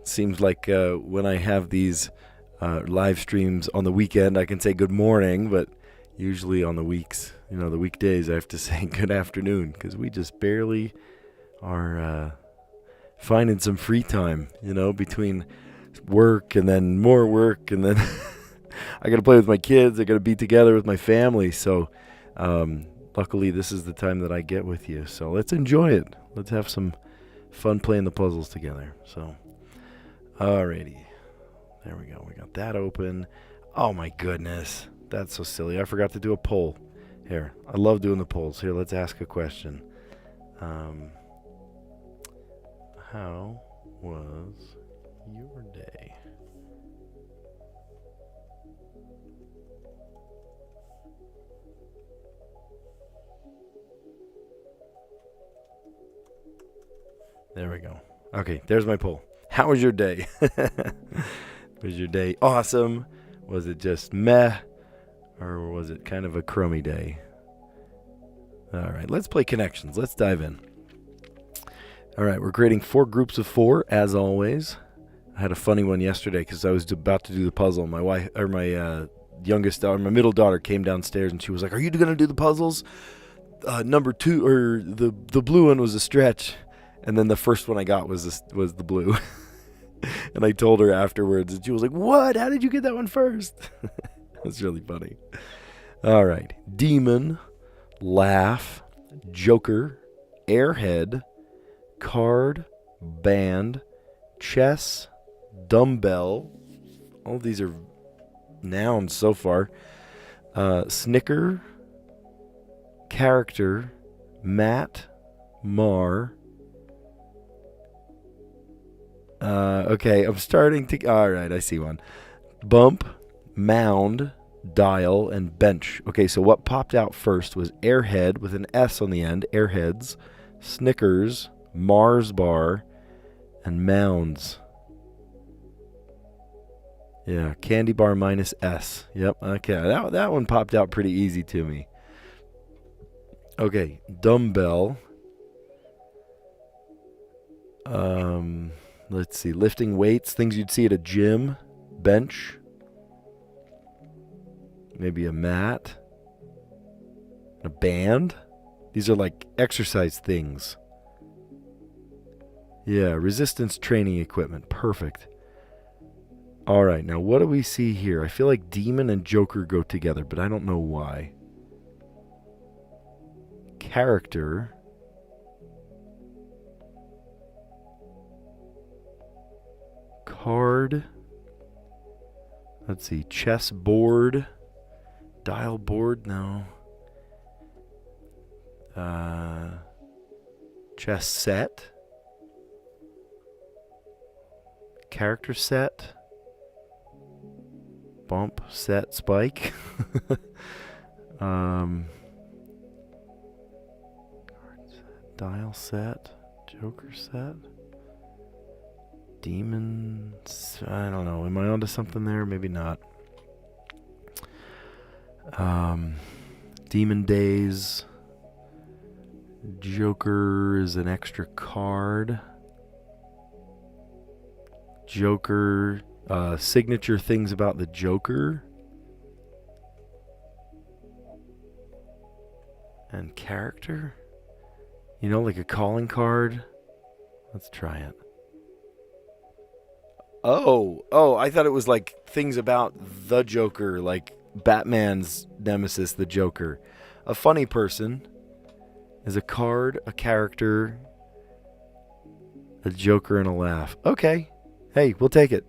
Seems like when I have these live streams on the weekend, I can say good morning, but usually on the the weekdays, I have to say good afternoon because we just barely are finding some free time, between work and then more work, and then I got to play with my kids. I got to be together with my family. So luckily, this is the time that I get with you. So let's enjoy it. Let's have some fun playing the puzzles together. So, alrighty. There we go. We got that open. Oh my goodness. That's so silly. I forgot to do a poll. Here. I love doing the polls. Here, let's ask a question. How was your day? There we go. Okay, there's my poll. How was your day? Was your day awesome? Was it just meh? Or was it kind of a crummy day? All right, let's play connections. Let's dive in. All right, we're creating 4 groups of 4, as always. I had a funny one yesterday because I was about to do the puzzle. My wife, or my youngest daughter, my middle daughter, came downstairs and she was like, "Are you going to do the puzzles? Number 2, or the blue one was a stretch." And then the first one I got was the blue. And I told her afterwards, and she was like, "What? How did you get that one first?" That's really funny. All right. Demon, laugh, joker, airhead, card, band, chess, dumbbell. All of these are nouns so far. Snicker, character, mat, mar. Okay, I'm starting to... All right, I see one. Bump, mound, dial, and bench. Okay, so what popped out first was airhead with an S on the end, airheads, Snickers, Mars bar, and mounds. Yeah, candy bar minus S. Yep, okay, that one popped out pretty easy to me. Okay, dumbbell. Let's see, lifting weights, things you'd see at a gym, bench, maybe a mat, a band. These are like exercise things. Yeah, resistance training equipment, perfect. All right, now what do we see here? I feel like demon and joker go together, but I don't know why. Character. Card. Let's see. Chess board. Dial board. No. Chess set. Character set. Bump set spike. Dial set. Joker set. Demons. I don't know. Am I onto something there? Maybe not. Demon days. Joker is an extra card. Joker. Signature things about the Joker. And character. Like a calling card. Let's try it. Oh, I thought it was like things about the Joker, like Batman's nemesis, the Joker. A funny person is a card, a character, a Joker, and a laugh. Okay. Hey, we'll take it.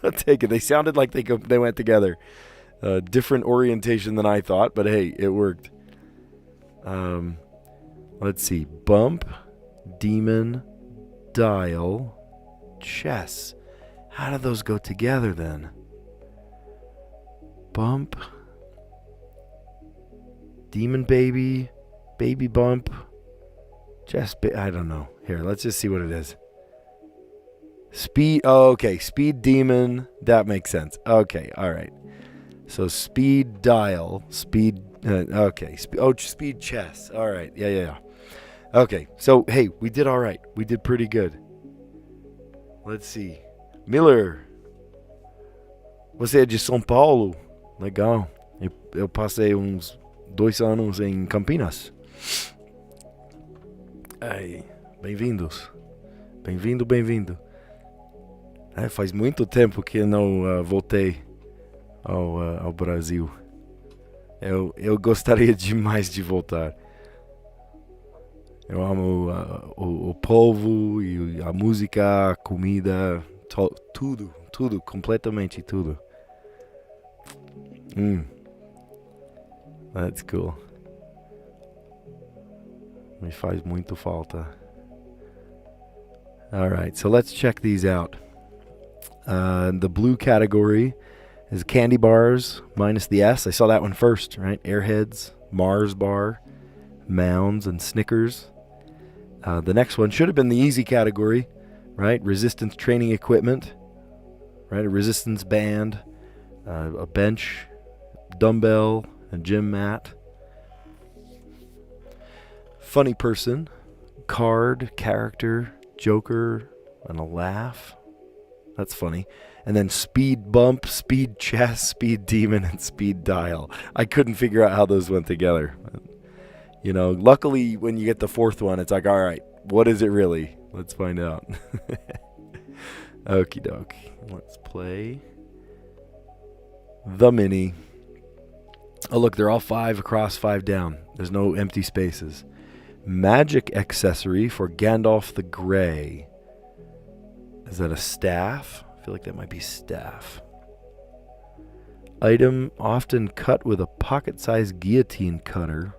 We'll take it. They sounded like they went together. Different orientation than I thought, but hey, it worked. Let's see. Bump, demon, dial, chess. How do those go together then? Bump, demon baby, baby bump, chess. I don't know. Here, let's just see what it is. Speed. Oh, okay. Speed demon. That makes sense. Okay. All right. So speed dial. Speed. Okay. Speed chess. All right. Yeah. Okay. So, hey, we did all right. We did pretty good. Let's see. Miller. Você é de São Paulo? Legal. Eu passei uns 2 anos em Campinas. Ai, bem-vindos. Bem-vindo. Faz muito tempo que eu não voltei ao Brasil. Eu gostaria demais de voltar. Eu amo o povo e a música, a comida, tudo, completamente tudo. That's cool. Me faz muito falta. Alright, so let's check these out. The blue category is candy bars minus the S. I saw that one first, right? Airheads, Mars bar, Mounds, and Snickers. The next one should have been the easy category, right? Resistance training equipment, right? A resistance band, a bench, dumbbell, a gym mat. Funny person, card, character, joker, and a laugh. That's funny. And then speed bump, speed chest, speed demon, and speed dial. I couldn't figure out how those went together. You know, luckily when you get the fourth one, it's like, all right, what is it really? Let's find out. Okie doke. Let's play the mini. Oh, look, they're all 5 across, 5 down. There's no empty spaces. Magic accessory for Gandalf the Grey. Is that a staff? I feel like that might be staff. Item often cut with a pocket-sized guillotine cutter.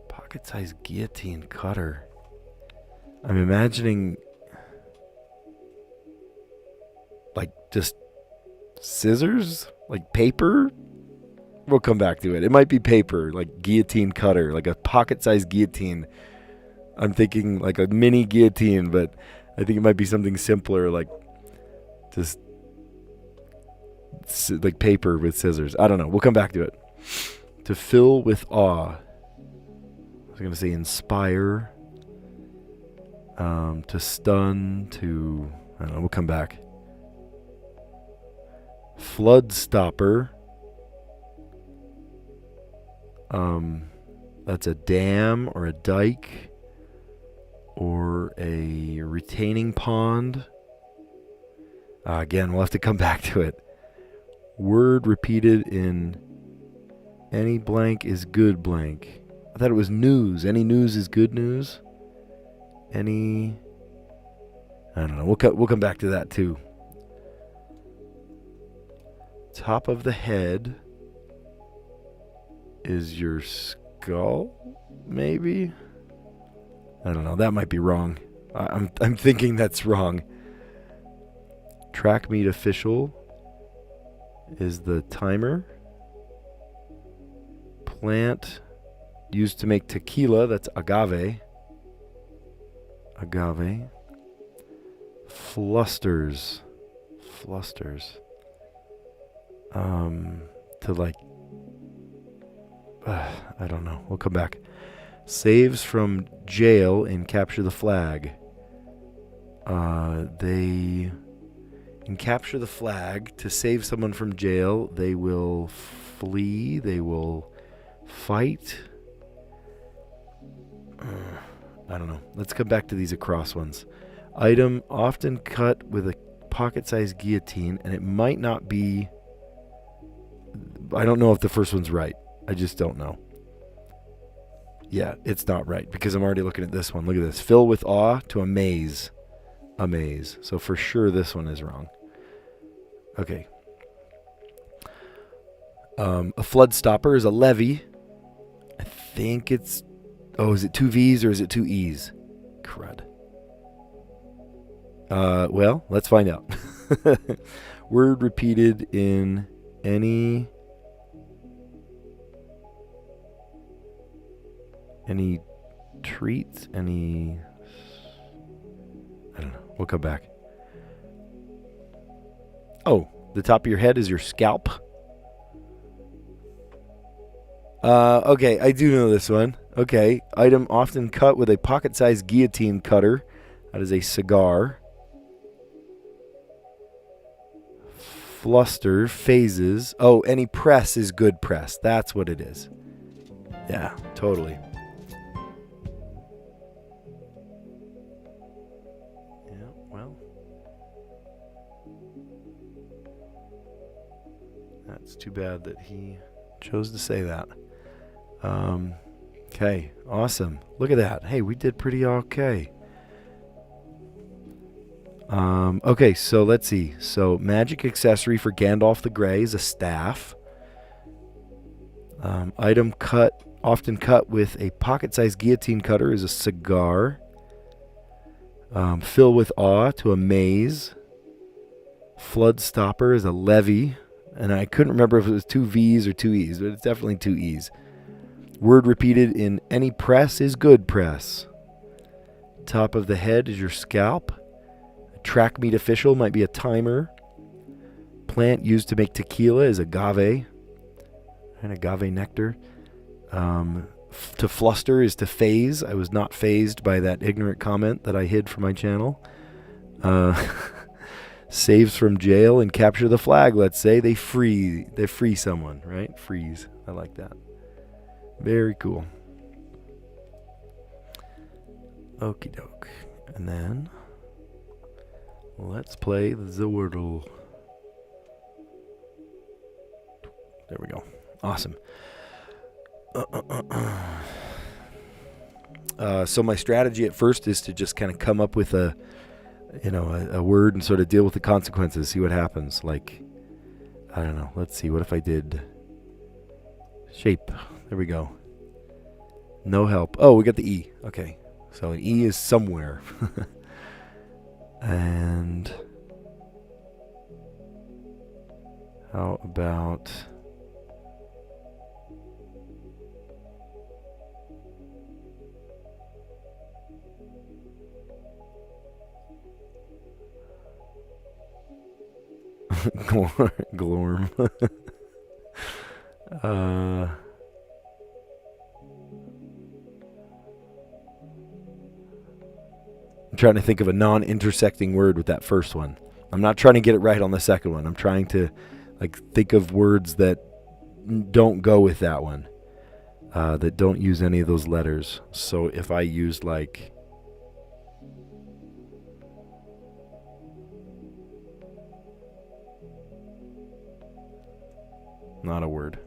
Pocket-sized guillotine cutter. I'm imagining like just scissors? Like paper? We'll come back to it. It might be paper, like guillotine cutter, like a pocket-sized guillotine. I'm thinking like a mini guillotine, but I think it might be something simpler, like just like paper with scissors. I don't know. We'll come back to it. To fill with awe. I was going to say inspire. To stun, to... I don't know. We'll come back. Flood stopper. That's a dam or a dike or a retaining pond. Again, we'll have to come back to it. Word repeated in any blank is good blank. I thought it was news. Any news is good news. Any... I don't know. We'll come back to that too. Top of the head is your skull, maybe? I don't know. That might be wrong. I'm thinking that's wrong. Track meet official is the timer. Plant used to make tequila, that's agave. Agave. Flusters. To like... I don't know. We'll come back. Saves from jail and capture the flag. They... In capture the flag, to save someone from jail, they will flee, they will fight. I don't know. Let's come back to these across ones. Item often cut with a pocket-sized guillotine, and it might not be... I don't know if the first one's right. I just don't know. Yeah, it's not right, because I'm already looking at this one. Look at this. Fill with awe to amaze. Amaze. So for sure this one is wrong. Okay. A flood stopper is a levee. I think it's... Oh, is it 2 V's or is it 2 E's? Crud. Well, let's find out. Word repeated in any treats, any... I don't know. We'll come back. Oh, the top of your head is your scalp. Okay, I do know this one. Okay, item often cut with a pocket-sized guillotine cutter. That is a cigar. fluster, phases. Oh, any press is good press. That's what it is. Yeah, totally. Yeah, well. That's too bad that he chose to say that. Okay, awesome. Look at that. Hey, we did pretty okay. Okay, so let's see. So magic accessory for Gandalf the Grey is a staff. Item often cut with a pocket-sized guillotine cutter is a cigar. Fill with awe to amaze. Flood stopper is a levy. And I couldn't remember if it was 2 V's or 2 E's, but it's definitely 2 E's. Word repeated in any press is good press. Top of the head is your scalp. A track meet official might be a timer. Plant used to make tequila is agave. And agave nectar. To fluster is to phase. I was not phased by that ignorant comment that I hid from my channel. Saves from jail and capture the flag, let's say. They free someone, right? Freeze. I like that. Very cool. Okie doke. And then let's play the Wordle. There we go. Awesome. So my strategy at first is to just kind of come up with a word and sort of deal with the consequences, see what happens. Like, I don't know. Let's see. What if I did shape? There we go. No help. Oh, we got the E. Okay. So an E is somewhere. And how about Glorm. I'm trying to think of a non-intersecting word with that first one. I'm not trying to get it right on the second one. I'm trying to think of words that don't go with that one, that don't use any of those letters. So if I used not a word.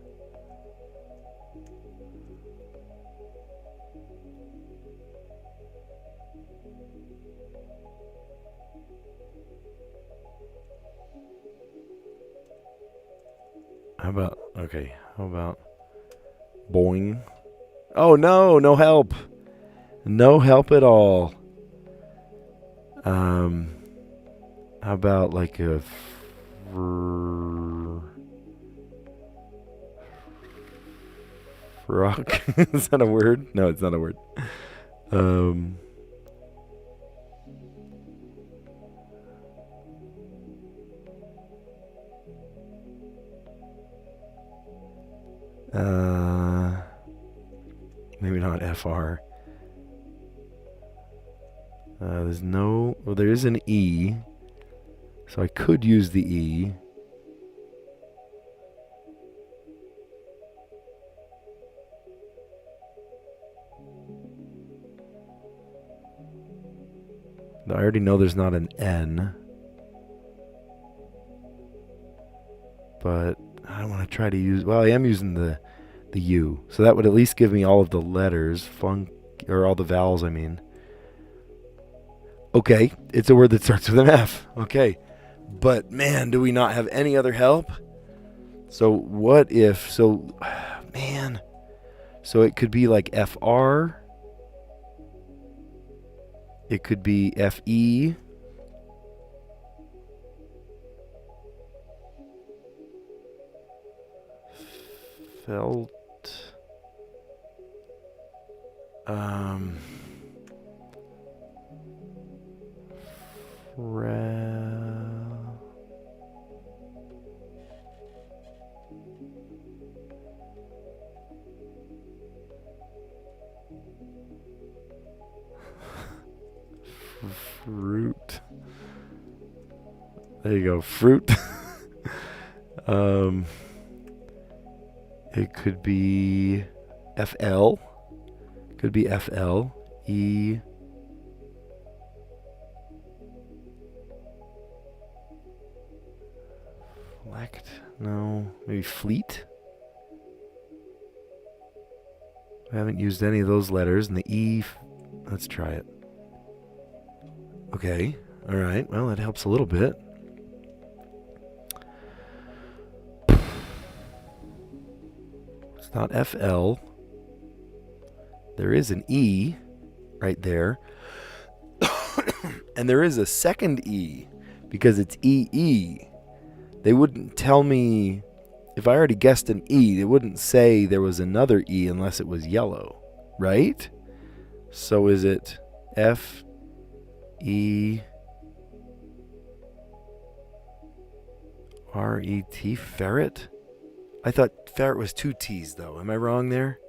How about boing? Oh no, no help. No help at all. How about like a rock? Is that a word? No, it's not a word. Maybe not FR. There's no... Well, there is an E. So I could use the E. I already know there's not an N. But I want to try to use... Well, I am using the U. So that would at least give me all of the letters. Or all the vowels, I mean. Okay, it's a word that starts with an F. Okay. But, man, do we not have any other help? So what if... So, man. So it could be like FR. It could be FE. Felt. Fruit. There you go, fruit. It could be FL. Could be FL. E. Flect? No. Maybe fleet? I haven't used any of those letters. And the E. Let's try it. Okay. All right. Well, that helps a little bit. It's not FL. There is an E right there. And there is a second E because it's EE. They wouldn't tell me, if I already guessed an E, they wouldn't say there was another E unless it was yellow, right? So is it F, E, R, E, T, ferret? I thought ferret was 2 T's though. Am I wrong there?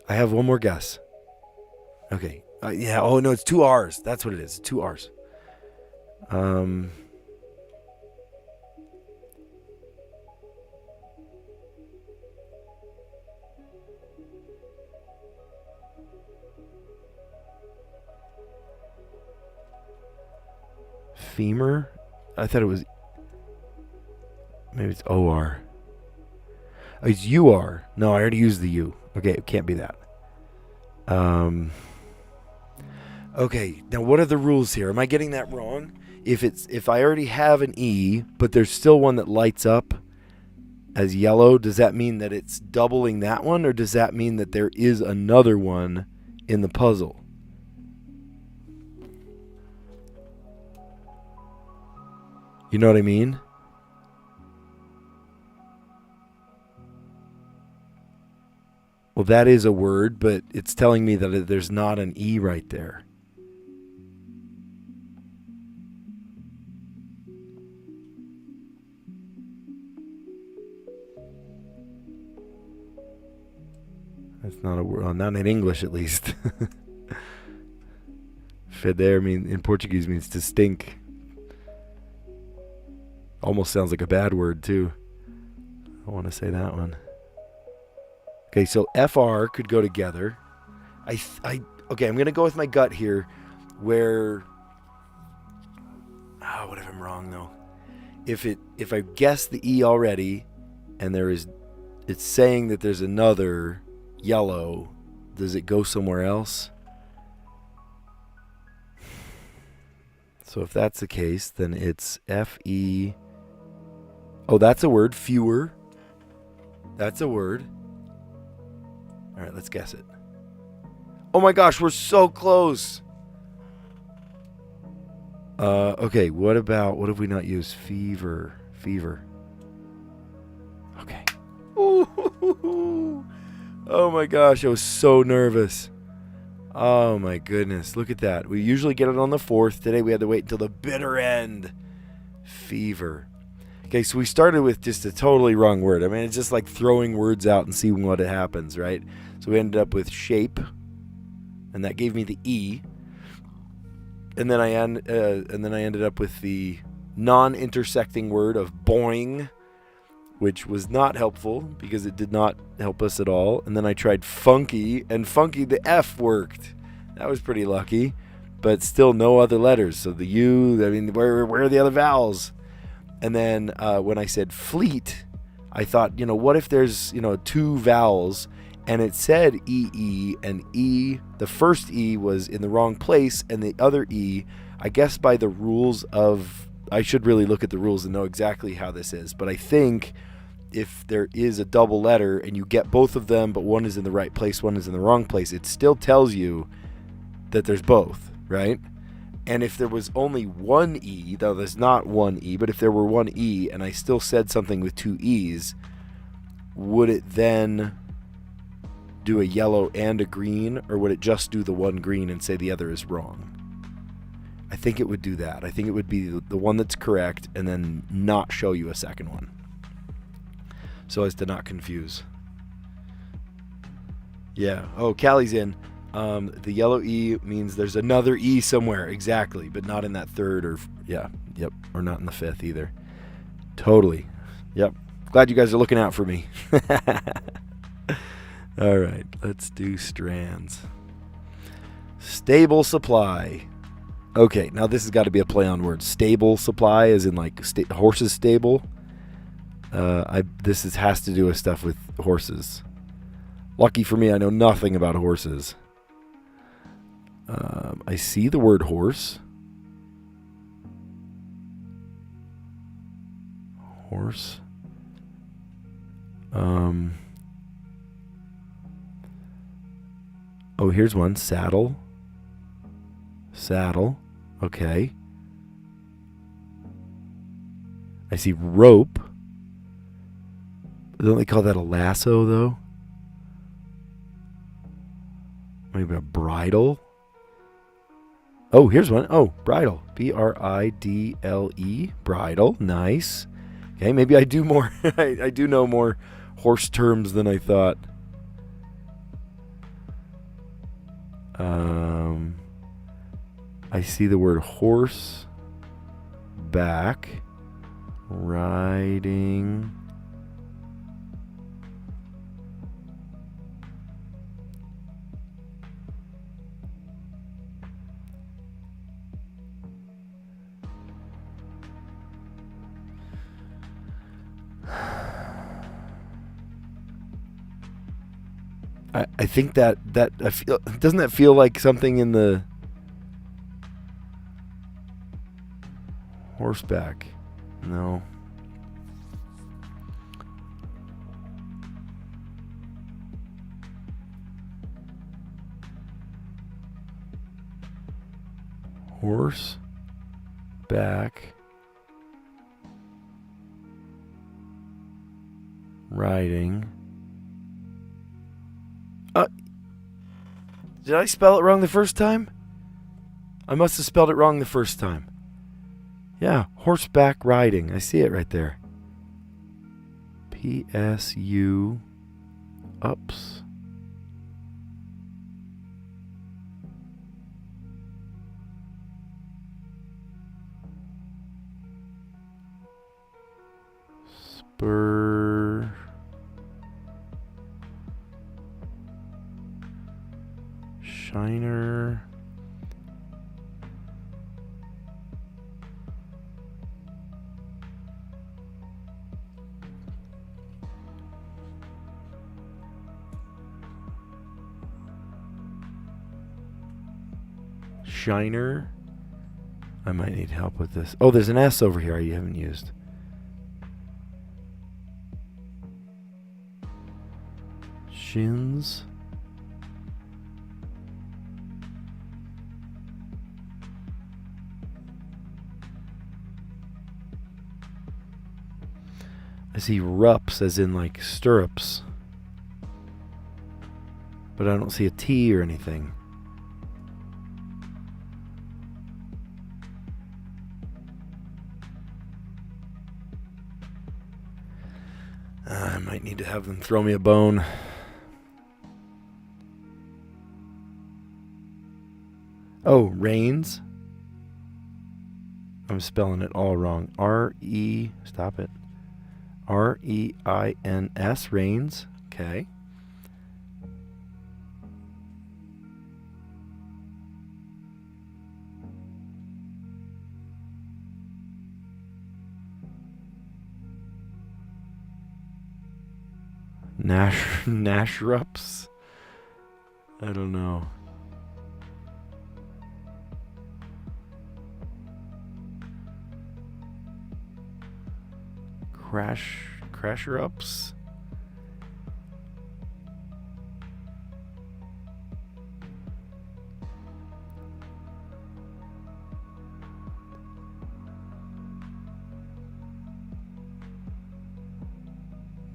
I have one more guess. Okay. Yeah. Oh no, it's 2 R's. That's what it is. 2 R's. Femur? I thought it was. Maybe it's OR. Oh, it's UR. No, I already used the U. Okay, it can't be that. Okay, now what are the rules here? Am I getting that wrong? If I already have an E, but there's still one that lights up as yellow, does that mean that it's doubling that one, or does that mean that there is another one in the puzzle? You know what I mean? Well, that is a word, but it's telling me that there's not an E right there. That's not a word. Well, not in English, at least. Feder in Portuguese means to stink. Almost sounds like a bad word too. I want to say that one. Okay, so FR could go together. Okay, I'm gonna go with my gut here. Where? What if I'm wrong though? If I guess the E already, and it's saying that there's another yellow, does it go somewhere else? So if that's the case, then it's FE. Oh, that's a word. Fewer. That's a word. All right, let's guess it. Oh my gosh, we're so close. Okay, what have we not used? Fever. Okay. Ooh. Oh my gosh, I was so nervous. Oh my goodness, look at that. We usually get it on the 4th. Today we had to wait until the bitter end. Fever. Okay, so we started with just a totally wrong word. I mean, it's just like throwing words out and seeing what happens, right? So we ended up with shape, and that gave me the E. And then I ended up with the non-intersecting word of boing, which was not helpful because it did not help us at all. And then I tried funky, and funky, the F worked. That was pretty lucky, but still no other letters. So the U, I mean, where are the other vowels? And then when I said fleet, I thought, what if there's, 2 vowels, and it said EE, and E, the first E was in the wrong place, and the other E, I guess by the rules of, I should really look at the rules and know exactly how this is, but I think if there is a double letter and you get both of them, but one is in the right place, one is in the wrong place, it still tells you that there's both, right? And if there was only one E, though there's not one E, but if there were one E and I still said something with 2 E's, would it then do a yellow and a green, or would it just do the one green and say the other is wrong? I think it would do that. I think it would be the one that's correct and then not show you a second one, so as to not confuse. Yeah. Oh, Callie's in. The yellow E means there's another E somewhere, exactly, but not in that 3rd or not in the 5th either. Totally. Yep. Glad you guys are looking out for me. All right, let's do strands. Stable supply. Okay, now this has got to be a play on words. Stable supply, as in like horses stable. This has to do with stuff with horses. Lucky for me, I know nothing about horses. I see the word horse. Horse. Oh, here's one. Saddle. Saddle. Okay. I see rope. Don't they call that a lasso, though? Maybe a bridle. Oh, here's one. Oh, bridle. B-R-I-D-L-E. Bridle. Nice. Okay, maybe I do more. I do know more horse terms than I thought. I see the word horse. Back. Riding. I think that I feel, doesn't that feel like something in the horseback? No. Horse back riding. Did I spell it wrong the first time? I must have spelled it wrong the first time. Yeah, horseback riding. I see it right there. P-S-U ups. Spur. Shiner. Shiner. I might need help with this. Oh, there's an S over here you haven't used. Shins. I see rups as in like stirrups. But I don't see a T or anything. I might need to have them throw me a bone. Oh, reins. I'm spelling it all wrong. R-E, stop it. R-E-I-N-S, reins. Okay. Nashrups? I don't know. Crasher-ups?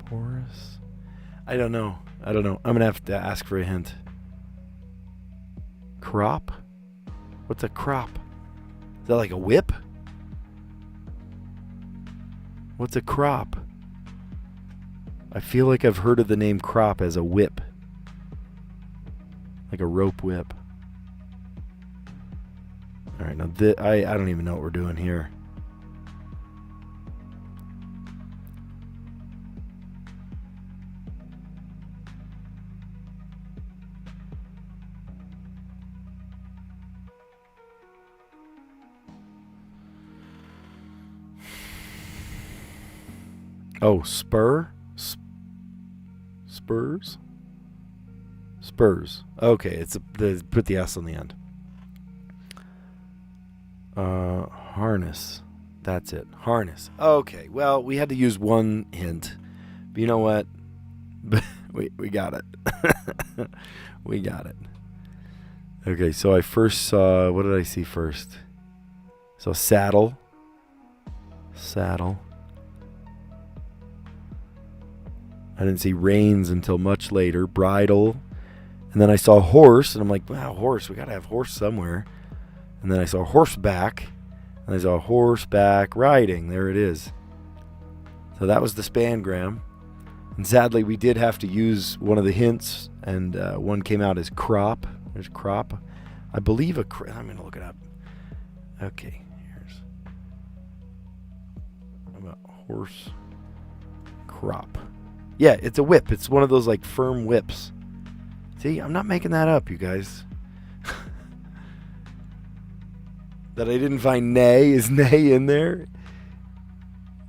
Porous? I don't know. I'm going to have to ask for a hint. Crop? What's a crop? Is that like a whip? What's a crop? I feel like I've heard of the name crop as a whip. Like a rope whip. Alright, now I don't even know what we're doing here. Oh, spur? Spurs? Spurs. Okay, it's put the S on the end. Harness. That's it. Harness. Okay, well, we had to use one hint. But you know what? we got it. We got it. Okay, so I first saw... What did I see first? So saddle. Saddle. I didn't see reins until much later. Bridle. And then I saw horse, and I'm like, wow, horse. We got to have horse somewhere. And then I saw horseback. And I saw horseback riding. There it is. So that was the spangram. And sadly, we did have to use one of the hints, and one came out as crop. There's crop. I believe I'm going to look it up. Okay, here's about horse crop. Yeah, it's a whip. It's one of those like firm whips. See, I'm not making that up, you guys. That I didn't find neigh. Is neigh in there?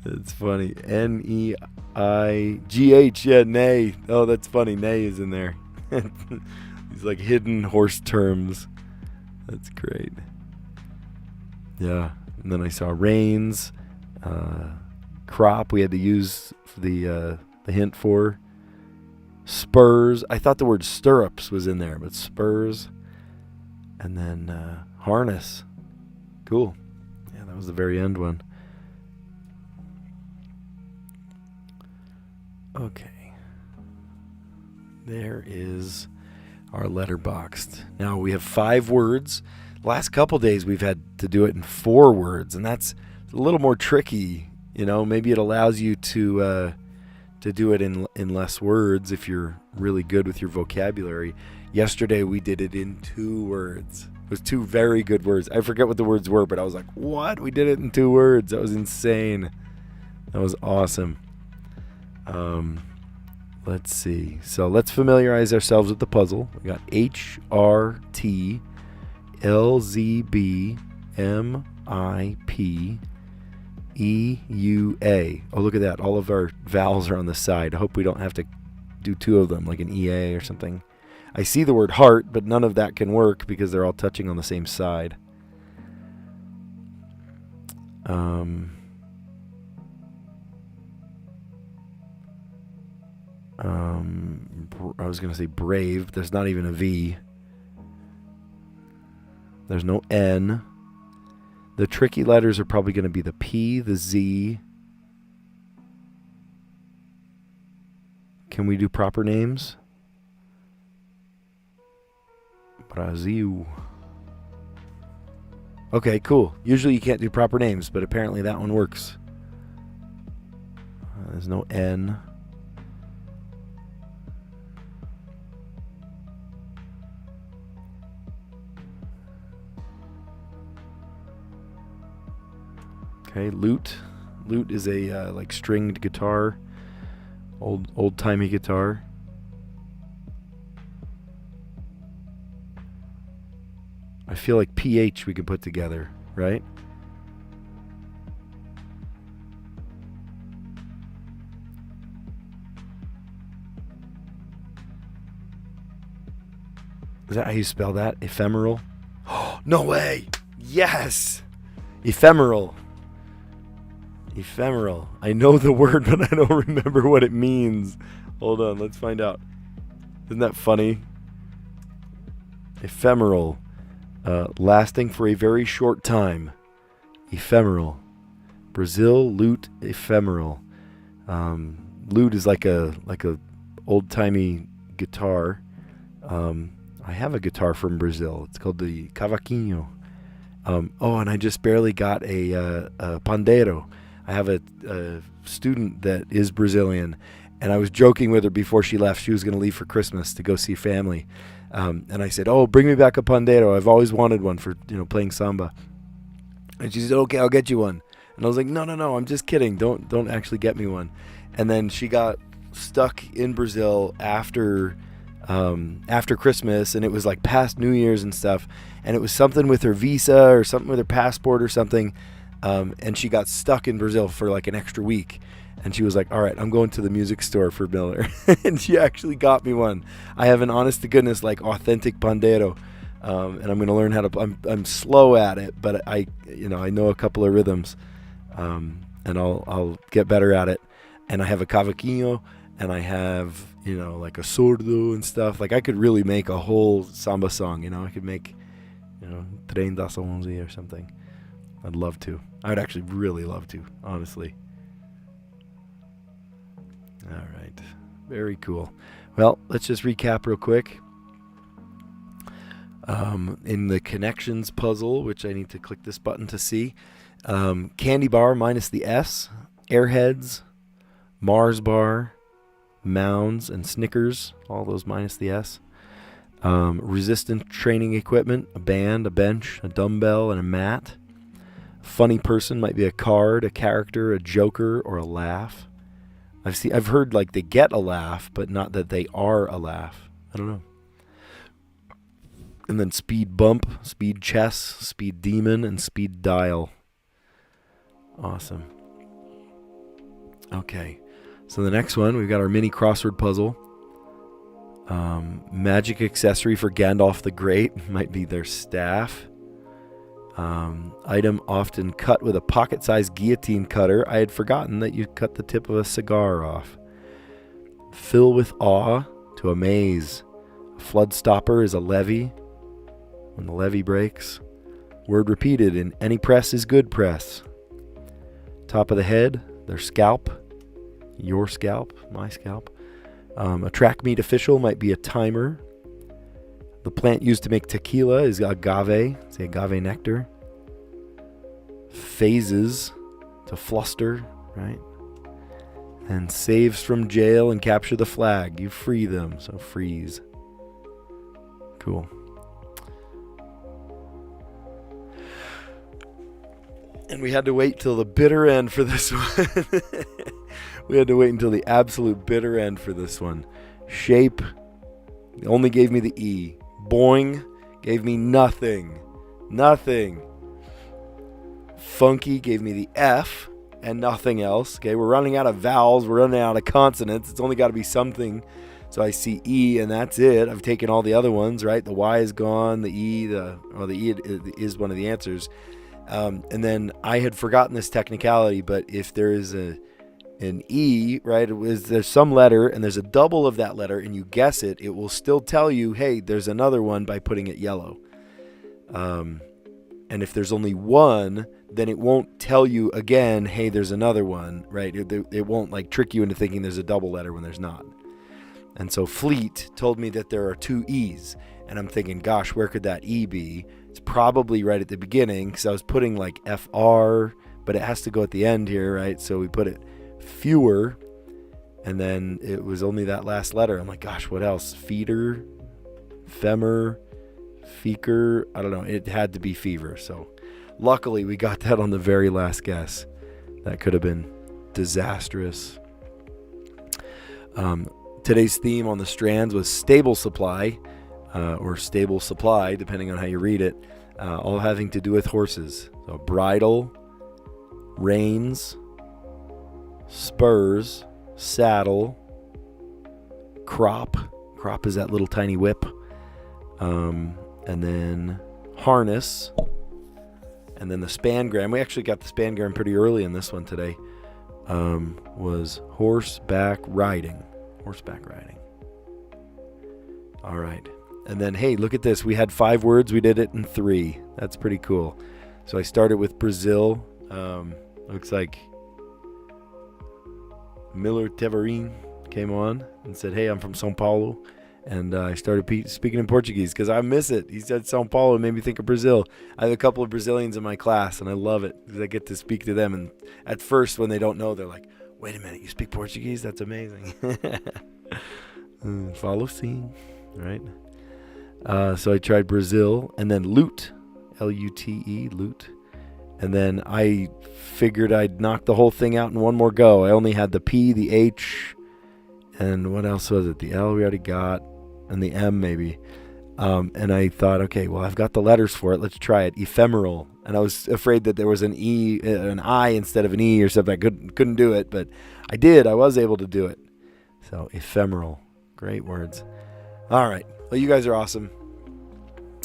That's funny. Neigh. Yeah, neigh. Oh, that's funny. Neigh is in there. These like hidden horse terms. That's great. Yeah. And then I saw reins. Crop we had to use the hint for. Spurs. I thought the word stirrups was in there, but spurs. And then harness. Cool. Yeah, that was the very end one. Okay. There is our letterboxed. Now we have 5 words. Last couple days we've had to do it in 4 words, and that's a little more tricky. You know, maybe it allows you to do it in less words if you're really good with your vocabulary. Yesterday we did it in 2 words. It was 2 very good words. I forget what the words were, but I was like, what? We did it in 2 words. That was insane. That was awesome. Let's see. So let's familiarize ourselves with the puzzle. We got HRT LZB MIP EUA. Oh, look at that. All of our vowels are on the side. I hope we don't have to do 2 of them, like an EA or something. I see the word heart, but none of that can work because they're all touching on the same side. I was going to say brave. There's not even a V. There's no N. The tricky letters are probably going to be the P, the Z. Can we do proper names? Brazil. Okay, cool. Usually you can't do proper names, but apparently that one works. There's no N. Okay, lute. Lute is a like stringed guitar, old-timey guitar. I feel like PH we could put together, right? Is that how you spell that? Ephemeral? No way! Yes! Ephemeral. Ephemeral. I know the word, but I don't remember what it means. Hold on, let's find out. Isn't that funny? Ephemeral. Lasting for a very short time. Ephemeral. Brazil lute ephemeral. Lute is like a old-timey guitar. I have a guitar from Brazil. It's called the cavaquinho. And I just barely got a pandeiro. I have a student that is Brazilian, and I was joking with her before she left. She was going to leave for Christmas to go see family. And I said, "Oh, bring me back a pandeiro. I've always wanted one for playing samba." And she said, "Okay, I'll get you one." And I was like, "No, I'm just kidding. Don't actually get me one." And then she got stuck in Brazil after Christmas, and it was like past New Year's and stuff. And it was something with her visa or something with her passport or something. And she got stuck in Brazil for like an extra week. And she was like, all right, I'm going to the music store for Miller. And she actually got me one. I have an honest to goodness, like authentic pandero. And I'm going to learn how to, I'm slow at it, but I know a couple of rhythms. And I'll get better at it. And I have a cavaquinho, and I have, like a sordo and stuff. Like I could really make a whole samba song, I could make, Tren das 11 or something. I'd love to. I would actually really love to, honestly. All right. Very cool. Well, let's just recap real quick. In the connections puzzle, which I need to click this button to see, candy bar minus the S, airheads, Mars bar, mounds, and Snickers, all those minus the S. Resistant training equipment, a band, a bench, a dumbbell, and a mat. Funny person might be a card, a character, a joker, or a laugh. I've heard like they get a laugh, but not that they are a laugh. I don't know. And then speed bump, speed chess, speed demon, and speed dial. Awesome. Okay. So the next one, we've got our mini crossword puzzle. Magic accessory for Gandalf the Great might be their staff. Item often cut with a pocket-sized guillotine cutter. I had forgotten that you cut the tip of a cigar off. Fill with awe to amaze. A flood stopper is a levee. When the levee breaks. Word repeated in any press is good press. Top of the head, their scalp. Your scalp, my scalp. A track meet official might be a timer. The plant used to make tequila is agave. It's the agave nectar. Phases to fluster, right? And saves from jail and capture the flag. You free them, so freeze. Cool. And we had to wait till the bitter end for this one. We had to wait until the absolute bitter end for this one. Shape only gave me the E. Boing gave me nothing. Nothing. Funky gave me the F and nothing else. Okay, we're running out of vowels. We're running out of consonants. It's only got to be something. So I see E and that's it. I've taken all the other ones, right? The Y is gone. The E, the E is one of the answers. And then I had forgotten this technicality, but if there is an E, right, there's some letter and there's a double of that letter and you guess it, it will still tell you, hey, there's another one by putting it yellow. And if there's only one, then it won't tell you again, hey, there's another one, right? It won't like trick you into thinking there's a double letter when there's not. And so Fleet told me that there are two E's. And I'm thinking, gosh, where could that E be? It's probably right at the beginning because I was putting like FR, but it has to go at the end here, right? So we put it fewer, and then it was only that last letter. I'm like, gosh, what else? Feeder, femur, feker. I don't know. It had to be fever. So luckily we got that on the very last guess. That could have been disastrous. Today's theme on the Strands was stable supply, or stable supply, depending on how you read it, all having to do with horses. So bridle, reins, spurs, saddle, crop. Crop is that little tiny whip. And then harness. And then the spangram. We actually got the spangram pretty early in this one today. Was horseback riding. Horseback riding. All right. And then, hey, look at this. We had 5 words. We did it in 3. That's pretty cool. So I started with Brazil. Looks like Miller Teverin came on and said, hey, I'm from São Paulo. And I started speaking in Portuguese because I miss it. He said São Paulo, made me think of Brazil. I have a couple of Brazilians in my class, and I love it because I get to speak to them. And at first, when they don't know, they're like, wait a minute, you speak Portuguese? That's amazing. Follow scene, right? So I tried Brazil, and then lute, L-U-T-E, lute. And then I figured I'd knock the whole thing out in one more go. I only had the P, the H, and what else was it? The L we already got, and the M maybe. And I thought, okay, well, I've got the letters for it. Let's try it. Ephemeral. And I was afraid that there was an I instead of an E or something. I couldn't do it, but I did. I was able to do it. So ephemeral. Great words. All right. Well, you guys are awesome.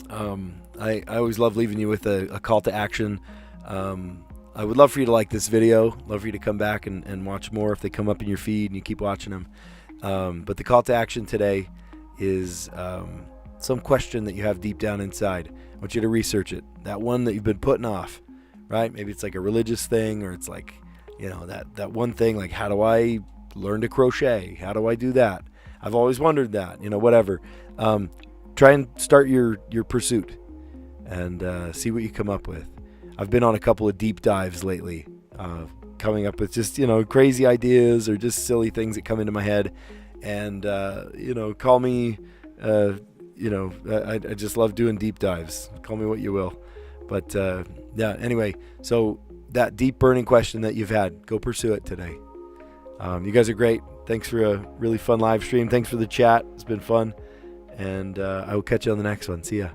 I always love leaving you with a call to action. I would love for you to like this video. Love for you to come back and watch more if they come up in your feed and you keep watching them. But the call to action today is some question that you have deep down inside. I want you to research it. That one that you've been putting off, right? Maybe it's like a religious thing, or it's like, that one thing, like, how do I learn to crochet? How do I do that? I've always wondered that, whatever. Try and start your pursuit and see what you come up with. I've been on a couple of deep dives lately, coming up with just, crazy ideas or just silly things that come into my head. And, call me, I just love doing deep dives. Call me what you will. But, anyway, so that deep burning question that you've had, go pursue it today. You guys are great. Thanks for a really fun live stream. Thanks for the chat. It's been fun. And I will catch you on the next one. See ya.